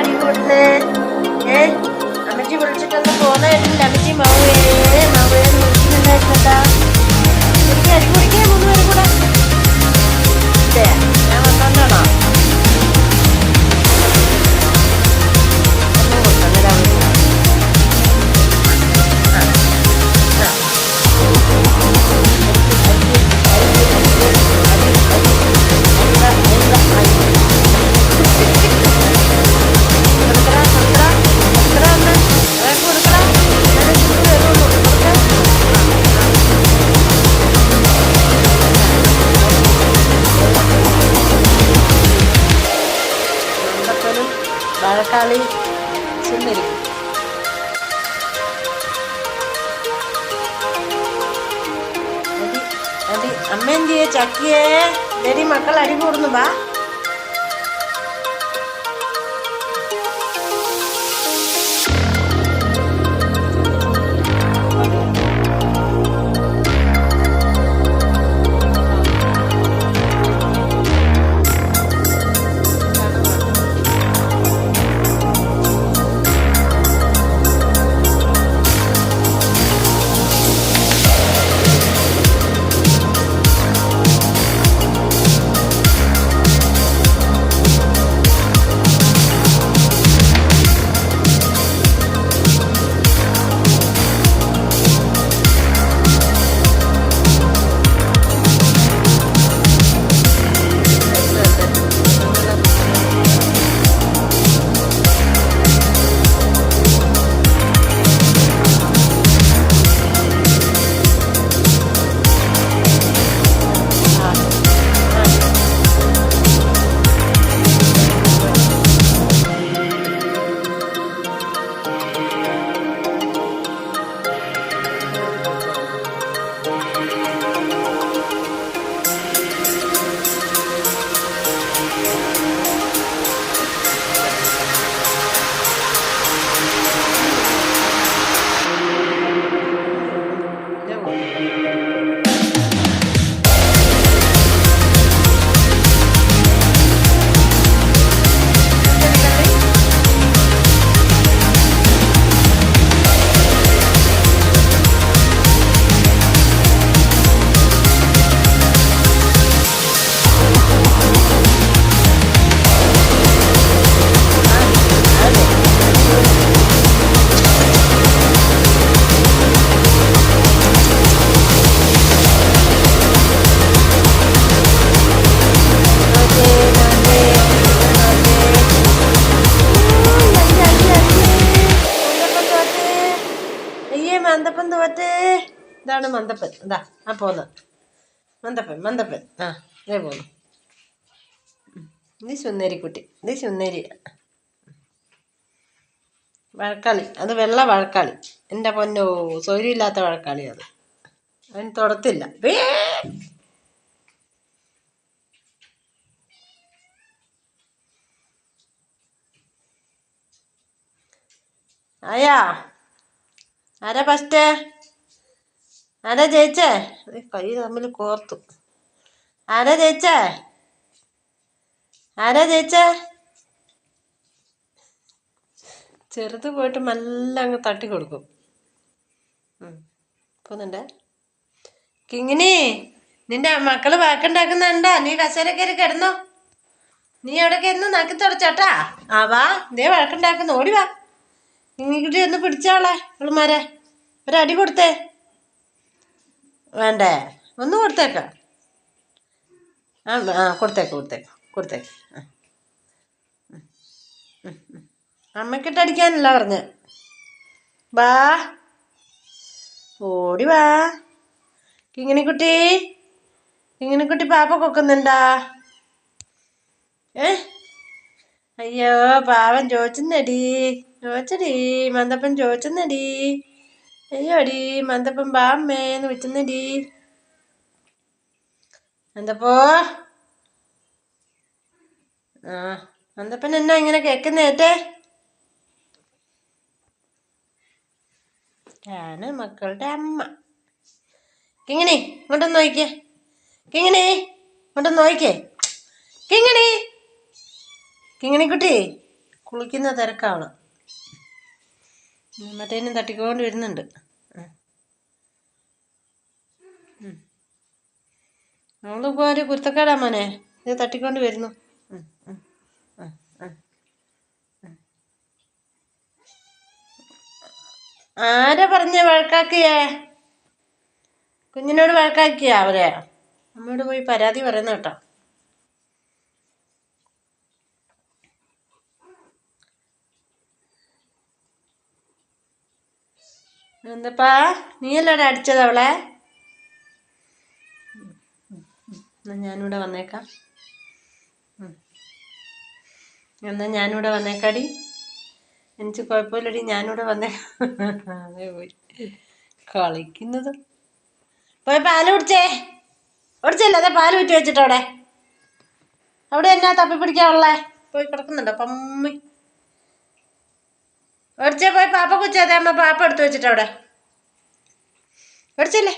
അടി കൂടുന്നേ? അമ്മച്ചി വിളിച്ചിട്ടൊന്ന് പോന്ന കേട്ടില്ല. അമ്മച്ചി മൗവേ മൗവേന്ന് വിളിക്കുന്നുണ്ടായിരുന്നട്ടാ. എനിക്ക് അടി കുടിക്കേ 3 പേരും കൂടെ. ഞാൻ വന്നോണ്ടാണോ? ഒന്നും കൊടുക്കുന്നില്ല. വാഴക്കാളി സുന്ദരി അടി അമ്മ എന്തിയെ ചക്കിയേ? ശരി മക്കൾ അടി കൂടുന്നു. വാ മന്ദപ്പൻ തോറ്റേ. ഇതാണ് മന്ദപ്പൻ. എന്താ ആ പോന്ന് മന്ദപ്പൻ മന്ദപ്പൻ. ഇതേ പോന്നു. ഇത് സുന്ദരിക്കുട്ടി. ഇത് സുന്ദരി വഴക്കാളി. അത് വെള്ള വഴക്കാളി. എൻ്റെ പൊന്നോ സൗകര്യമില്ലാത്ത വഴക്കാളി. അത് അവൻ തൊടത്തില്ല. ആയാ ആരാ ഫസ്റ്റ്? ആരാ ജയിച്ചേ? കൈ തമ്മിൽ കോർത്തു. ആരാ ജയിച്ചേ? ആരാ ജയിച്ചേ? ചെറുത് പോയിട്ട് മെല്ലെ അങ്ങ് തട്ടി കൊടുക്കും. പോന്നുണ്ടേ. കിങ്ങിനി നിന്റെ മക്കള് വാക്കുണ്ടാക്കുന്നുണ്ടോ? നീ കസേര കയറി കിടന്നോ. നീ എവിടെയൊക്കെ എന്ന് നക്കി തുടച്ചോട്ടാ. വാ ഇതേ വഴക്കുണ്ടാക്കുന്നു. ഓടി വാ. കിങ്ങിക്കുട്ടി ഒന്ന് പിടിച്ചോളെ. ഇവളുമാരെ ഒരടി കൊടുത്തേ. വേണ്ടേ? ഒന്ന് കൊടുത്തേക്ക. കൊടുത്തേക്ക്. അമ്മക്കിട്ടടിക്കാനല്ല പറഞ്ഞ. വാ ഓടി വാ. കിങ്ങിണിക്കുട്ടി പാപ്പ കൊക്കുന്നുണ്ടാ? അയ്യോ പാവൻ ചോദിച്ചെടി മന്ദപ്പൻ ചോദിച്ചെടി. അയ്യോടി മന്ദപ്പൻ ബാമ്മേന്ന് വിളിച്ചെടി. മന്ദപ്പോ മന്ദപ്പൻ എന്നാ ഇങ്ങനെ കേക്കുന്നേറ്റേ? ആണ് മക്കളുടെ അമ്മ. കിങ്ങിണി ഇങ്ങോട്ടൊന്ന് നോക്കിക്കേ. കിങ്ങിണിക്കുട്ടി കുളിക്കുന്ന തിരക്കാണ്. മറ്റേനും തട്ടിക്കൊണ്ട് വരുന്നുണ്ട്. അവളിപ്പോൾ ഒരു കുരുത്തക്കേടാ മോനെ. ഇത് തട്ടിക്കൊണ്ട് വരുന്നു. ആരാ പറഞ്ഞ വഴക്കാക്കിയേ? കുഞ്ഞിനോട് വഴക്കാക്കിയ അവരെ? അമ്മയോട് പോയി പരാതി പറയുന്ന കേട്ടോ. എന്താപ്പാ നീയല്ലോടെ അടിച്ചത് അവളെ? എന്നാ ഞാനിവിടെ വന്നേക്കാം. എന്നാ ഞാനിവിടെ വന്നേക്കാടി. എനിക്ക് കുഴപ്പമില്ലടി, ഞാനിവിടെ വന്നേക്കാം. അതേ പോയി കളിക്കുന്നത്. പോയി പാല് കുടിച്ചേ. കുടിച്ചല്ലേ? അതെ പാല് കുറ്റി വെച്ചിട്ടവിടെ. അവിടെ എന്നാ തപ്പി പിടിക്കാനുള്ളേ? പോയി കിടക്കുന്നുണ്ടോ പമ്മി? ഒടിച്ചേ പോയി പാപ്പ കുച്ചേ. അതെ അമ്മ പാപ്പ എടുത്ത് വെച്ചിട്ടവിടെ. ഒടിച്ചല്ലേ?